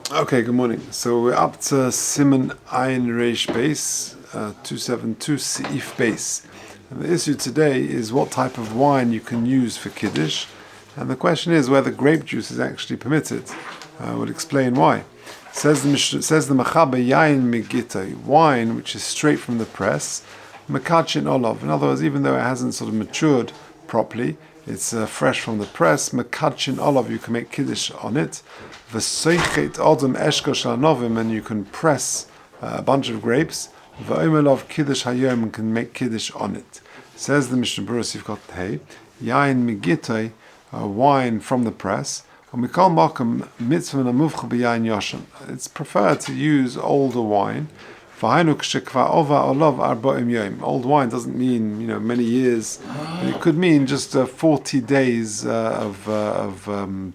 Okay, good morning. So we're up to Siman Ayin Reish base, 272 Seif base. And the issue today is what type of wine you can use for Kiddush. And the question is whether grape juice is actually permitted. We'll explain why. Says the Mechaber Yain Migitay, wine which is straight from the press, Mekachin Olav. In other words, even though it hasn't sort of matured properly, it's fresh from the press. Mekachin Olav, you can make Kiddush on it. V'soichet Odom Eshko Shalanovim, and you can press a bunch of grapes. V'omelov Kiddush Hayom, and can make Kiddush on it. Says the Mishnah Berurah, you've got Hey, Yain Migitay, wine from the press. It's preferred to use older wine. Old wine doesn't mean many years. It could mean just 40 days of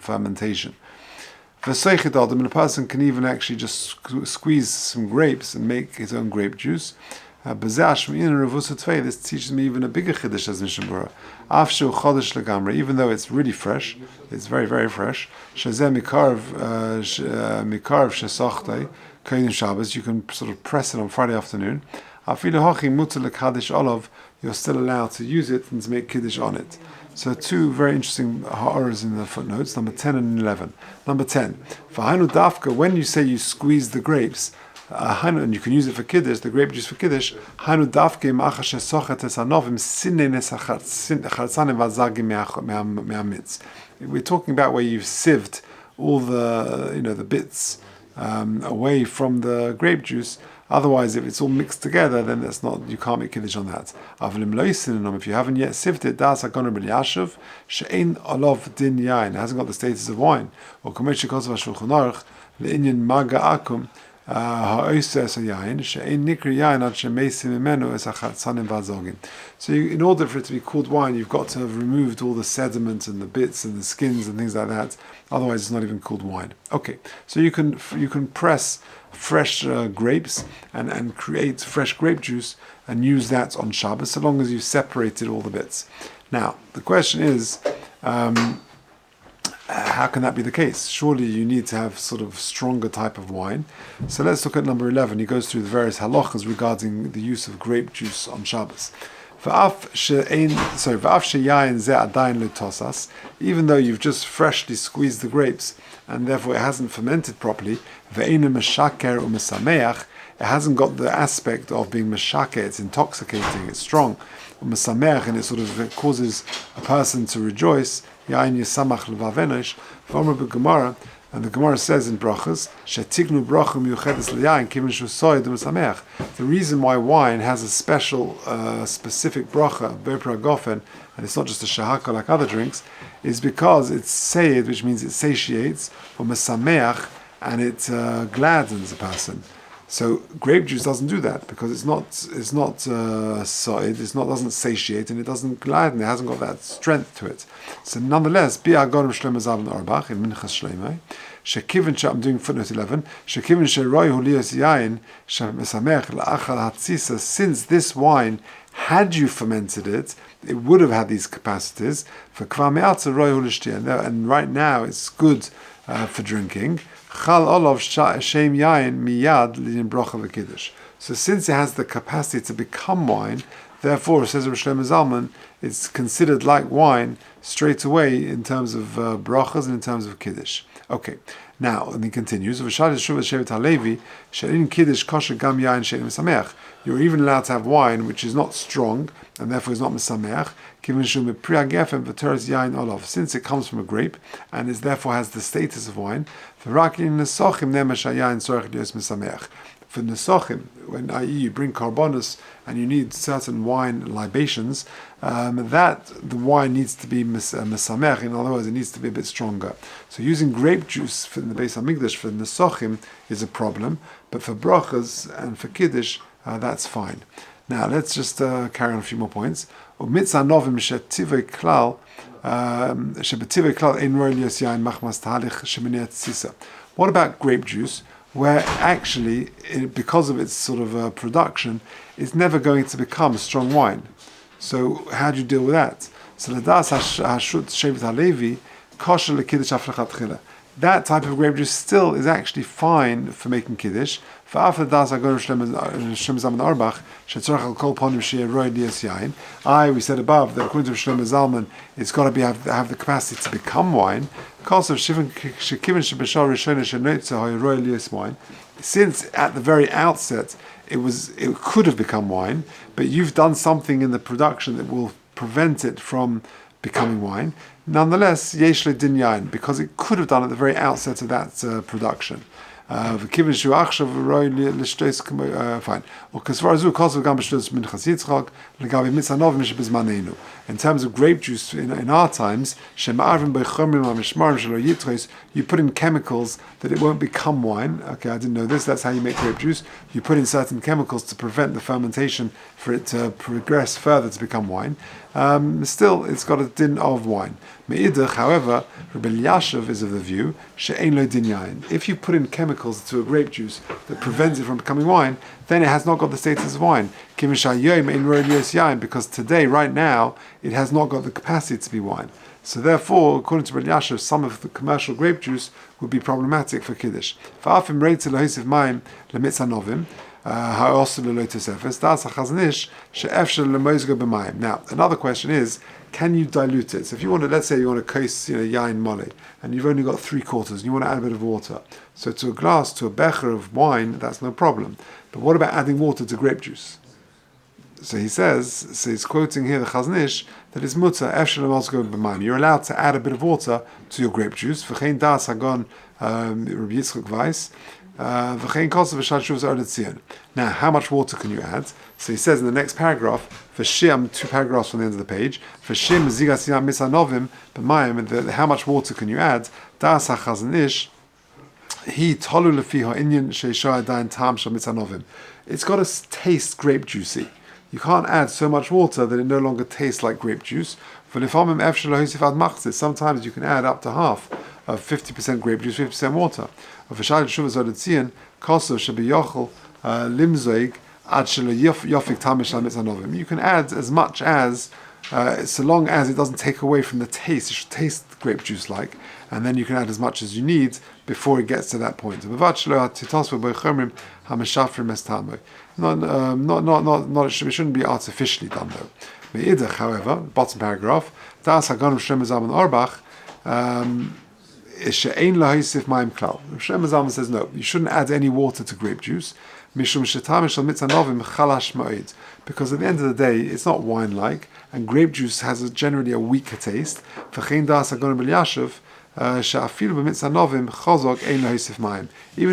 fermentation. And a person can even actually just squeeze some grapes and make his own grape juice. This teaches me even a bigger Kiddush as Mishnah Berurah. Even though it's really fresh, it's very, very fresh. You can sort of press it on Friday afternoon. You're still allowed to use it and to make Kiddush on it. So two very interesting ha'aras in the footnotes, number 10 and 11. Number 10, when you say you squeeze the grapes, and you can use it for Kiddush, the grape juice for Kiddush, we're talking about where you've sieved all the bits away from the grape juice. Otherwise, if it's all mixed together, then you can't make Kiddush on that. If you haven't yet sieved it, it hasn't got the status of wine. Or so in order for it to be called wine, you've got to have removed all the sediment and the bits and the skins and things like that. Otherwise, it's not even called wine. Okay, so you can press fresh grapes and create fresh grape juice and use that on Shabbos, so long as you've separated all the bits. Now, the question is, how can that be the case? Surely you need to have sort of stronger type of wine. So let's look at number 11. He goes through the various halachas regarding the use of grape juice on Shabbos. Even though you've just freshly squeezed the grapes and therefore it hasn't fermented properly, it hasn't got the aspect of being meshake, it's intoxicating, it's strong, and it sort of causes a person to rejoice. And the Gemara says in Brachas, the reason why wine has a special, specific bracha, and it's not just a shahaka like other drinks, is because it's sayed, which means it satiates, or mesameach, and it gladdens a person. So grape juice doesn't do that because it's not solid, doesn't satiate, and it doesn't gladden. It hasn't got that strength to it. So nonetheless, bi'agon Shlomo Zalman Auerbach in Minchas Shlomo, shekivin I'm doing footnote 11. Shekivin sheroy hulios yain shemesamech la'achal hatzisa. Since this wine, had you fermented it, it would have had these capacities. For kvar me'atza roy hulishti, and right now it's good for drinking. So since it has the capacity to become wine, therefore, says Rabbi Shlomo Zalman, it's considered like wine straight away in terms of brachas and in terms of Kiddush. Okay, now, and he continues, you're even allowed to have wine which is not strong, and therefore is not mesameach, since it comes from a grape, and is therefore has the status of wine. For Nesochim, when i.e. you bring carbonus and you need certain wine libations, that the wine needs to be mesamech. In other words, it needs to be a bit stronger. So using grape juice for the Beis Hamikdash for Nesochim is a problem, but for brachas and for Kiddush, that's fine. Now let's just carry on a few more points. What about grape juice, where actually, because of its sort of production, it's never going to become strong wine? So how do you deal with that? So the Das Hashut Shevet HaLevi kosher lekiddush aflechatchila. that type of grape juice still is actually fine for making Kiddush. I, we said above that according to Shlomo Zalman, it's got to have the capacity to become wine. Since at the very outset it could have become wine, but you've done something in the production that will prevent it from becoming wine. Nonetheless, yesh le din yain, because it could have done at the very outset of that production. Fine. In terms of grape juice in our times, you put in chemicals that it won't become wine. Okay, I didn't know this. That's how you make grape juice. You put in certain chemicals to prevent the fermentation for it to progress further to become wine. Still, it's got a din of wine. Me'idach, however, Rabbi Yashav is of the view she'ein lo din yain. If you put in chemicals to a grape juice that prevents it from becoming wine, then it has not got the status of wine. Because today, right now, it has not got the capacity to be wine. So therefore, according to Rabbi Yashav, some of the commercial grape juice would be problematic for Kiddush. Now, another question is, can you dilute it? So if you want to, let's say you want to kos, yain mole, and you've only got 3/4, and you want to add a bit of water. So to a glass, to a becher of wine, that's no problem. But what about adding water to grape juice? So he says, so he's quoting here the Chazon Ish, that it's mutter, efshel l'mozgo b'mayim. You're allowed to add a bit of water to your grape juice. V'chein das hagon Rabbi Yitzchak Weiss. V'chein kosav v'shad shuvas oletzion. Now, how much water can you add? So he says in the next paragraph, v'shim, 2 paragraphs from the end of the page, v'shim zigas yam misanovim b'mayim, how much water can you add? Das ha-Chazon Ish, he tolu lefiha inyan sheisha adayin tam shal mitzanovim. It's got to taste grape juicy. You can't add so much water that it no longer tastes like grape juice. Sometimes you can add up to half of 50% grape juice, 50% water. You can add as much as, so long as it doesn't take away from the taste. It should taste grape juice like, and then you can add as much as you need before it gets to that point. It shouldn't be artificially done though. Me'idach, however, bottom paragraph, das hagon Shlomo Zalman Orach, she'ein lahisif mayim klal. Shlomo Zalman says no, you shouldn't add any water to grape juice. Mishum shetam shel mitzanovim chalash ma'id, because at the end of the day, it's not wine-like, and grape juice has generally a weaker taste. V'chein das hagon Rabbi Yashav, even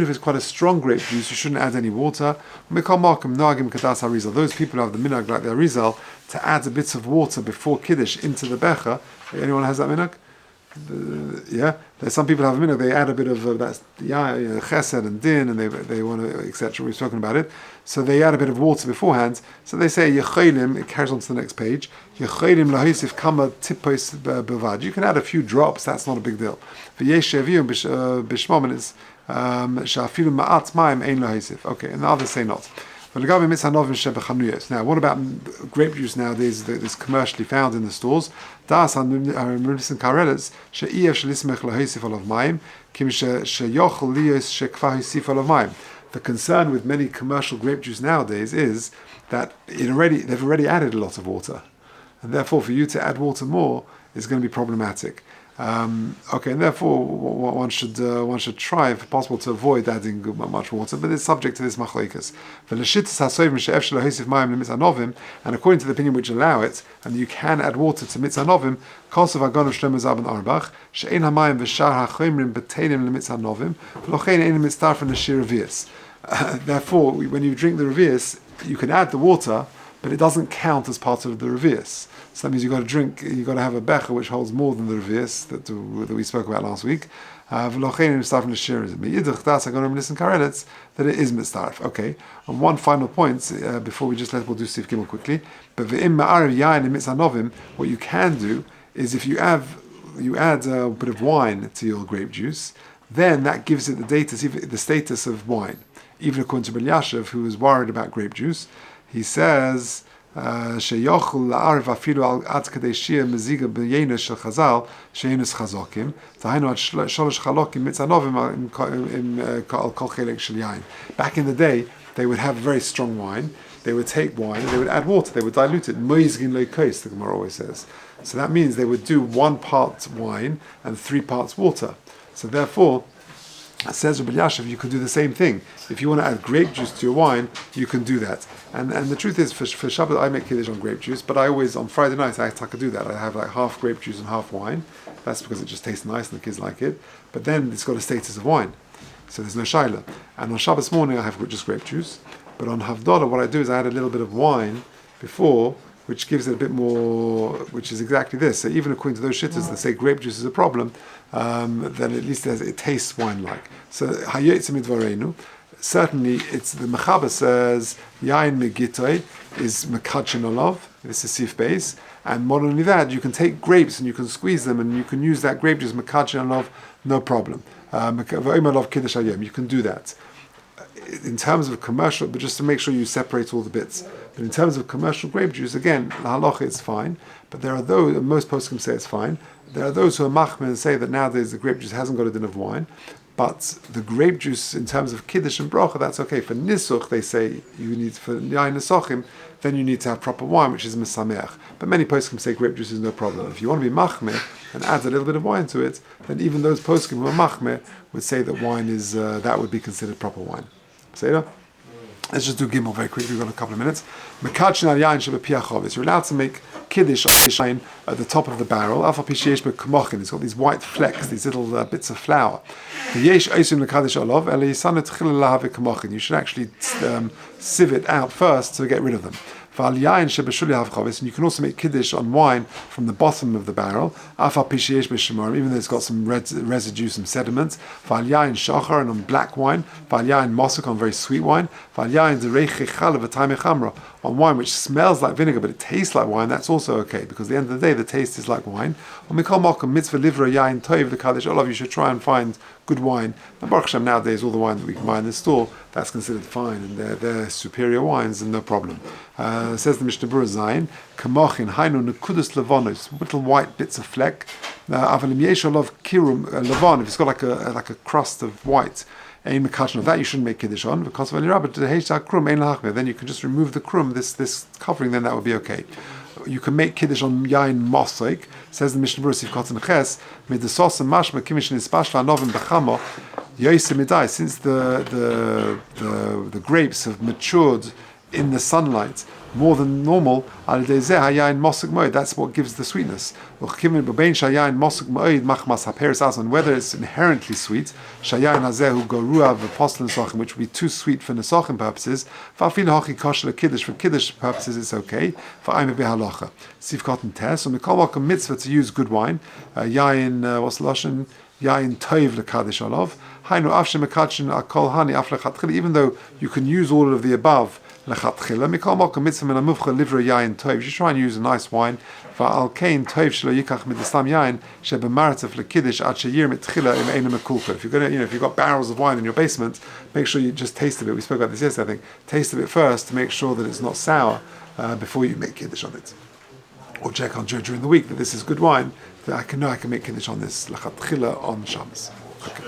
if it's quite a strong grape juice, you shouldn't add any water. Those people who have the minhag like the Arizal to add a bit of water before Kiddush into the becher. Anyone has that minhag? Yeah, there's some people have a minhag. They add a bit of chesed and din, and they want to, etc. We've spoken about it. So they add a bit of water beforehand. So they say yecholim. It carries on to the next page. Yecholim lahisif kama tipos bevad. You can add a few drops. That's not a big deal. V'yesh sheviu b'shmom, and it's shafilu ma'at mayim ein lahisif. Okay, and the others say not. Now, what about grape juice nowadays that is commercially found in the stores? The concern with many commercial grape juice nowadays is that they've already added a lot of water, and therefore for you to add water more is going to be problematic. Okay, and therefore one should try, if possible, to avoid adding much water, but it's subject to this machlokes. And according to the opinion which allow it, and you can add water to mitzanovim, therefore, when you drink the revius, you can add the water, but it doesn't count as part of the revius. So that means you've got to have a becher which holds more than the revius that we spoke about last week. That it is mitzaref. Okay. And one final point before we'll do Sif Gimel quickly. But what you can do is if you add a bit of wine to your grape juice, then that gives it the status of wine. Even according to Rabbi Yashav, who is worried about grape juice, he says שיוכל לערב אפילו עד כדי שיר מזיגה ביינס של חז"ל, שאינוס חזוקים, דהיינו עד שלוש חלוקים מצנובים על כל חלק של יין. Back in the day, they would have very strong wine, they would take wine and they would add water, they would dilute it. Moizgin lo kos, the Gemara always says. So that means they would do 1 part wine and 3 parts water. So therefore, it says Rabbi Yashav, you can do the same thing. If you want to add grape juice to your wine, you can do that. And the truth is, for Shabbat, I make Kiddush on grape juice, but I always, on Friday nights, I could do that. I have like half grape juice and half wine. That's because it just tastes nice and the kids like it. But then it's got a status of wine. So there's no shaila. And on Shabbos morning, I have just grape juice. But on Havdalah, what I do is I add a little bit of wine before, which gives it a bit more, which is exactly this. So even according to those shittahs that say grape juice is a problem, then at least it tastes wine-like. So hayotzim midvarenu. Certainly, it's the Mechaber says yain megitoi is mekachin olav. This is sif base, and more than only that, you can take grapes and you can squeeze them and you can use that grape juice mekachin olav, no problem. You can do that. In terms of commercial, but just to make sure you separate all the bits. But in terms of commercial grape juice, again, la halacha it's fine. But there are those, most poskim say it's fine. There are those who are machmir and say that nowadays the grape juice hasn't got a din of wine. But the grape juice, in terms of kiddush and bracha, that's okay. For nisuch, they say you need, for yain nesochim, then you need to have proper wine, which is mesameach. But many poskim say grape juice is no problem. If you want to be machmir and add a little bit of wine to it, then even those poskim who are machmir would say that wine is that would be considered proper wine. Seder? Let's just do Gimel very quickly, we've got a couple of minutes. You're allowed to make Kiddush on the shine at the top of the barrel. It's got these white flecks, these little bits of flour. You should actually sieve it out first to get rid of them. And you can also make Kiddush on wine from the bottom of the barrel, even though it's got some residue, some sediment. And on black wine, on very sweet wine, on wine which smells like vinegar but it tastes like wine, that's also okay, because at the end of the day the taste is like wine. You should try and find good wine. And Baruch Hashem, nowadays all the wine that we can buy in the store, that's considered fine, and they're superior wines and no problem. Says the Mishnah Berurah Zayin, Kamochin hainu nekudus levonos, little white bits of fleck. Avalim yesh olav kirum levon, if it's got like a crust of white, ein mekachin of that you shouldn't make kiddush on, because then you can just remove the krum, this covering, then that would be okay. You can make kiddush on yain mosoik. Says the Mishnah Berurah Sif Kotzen Ches, midasos and mashma kimishin ispashla novim bechamo yoisimidai. Since the grapes have matured in the sunlight more than normal, that's what gives the sweetness. Whether it's inherently sweet, which would be too sweet for nesachim purposes, for kiddush purposes it's okay. Sif Cotton Tess, and the mitzvah to use good wine, yain what's the lashon? Yain toiv lekadish olav. Hainu afshe mekachin akol hani af lechatchila. Even though you can use all of the above lechatchila, mikol mokum mitzvah min amuvcha livra yain toiv. You should try and use a nice wine. Va'al kain toiv shelo yikach midistam yain shebemartef lekiddush ad sheyir mitchila im eina mekulka. If you've got barrels of wine in your basement, make sure you just taste a bit. We spoke about this yesterday, I think. Taste a bit first to make sure that it's not sour before you make kiddush on it. Or check on during the week that this is good wine, that I can make kiddush on this lachatchila on Shabbos. Okay.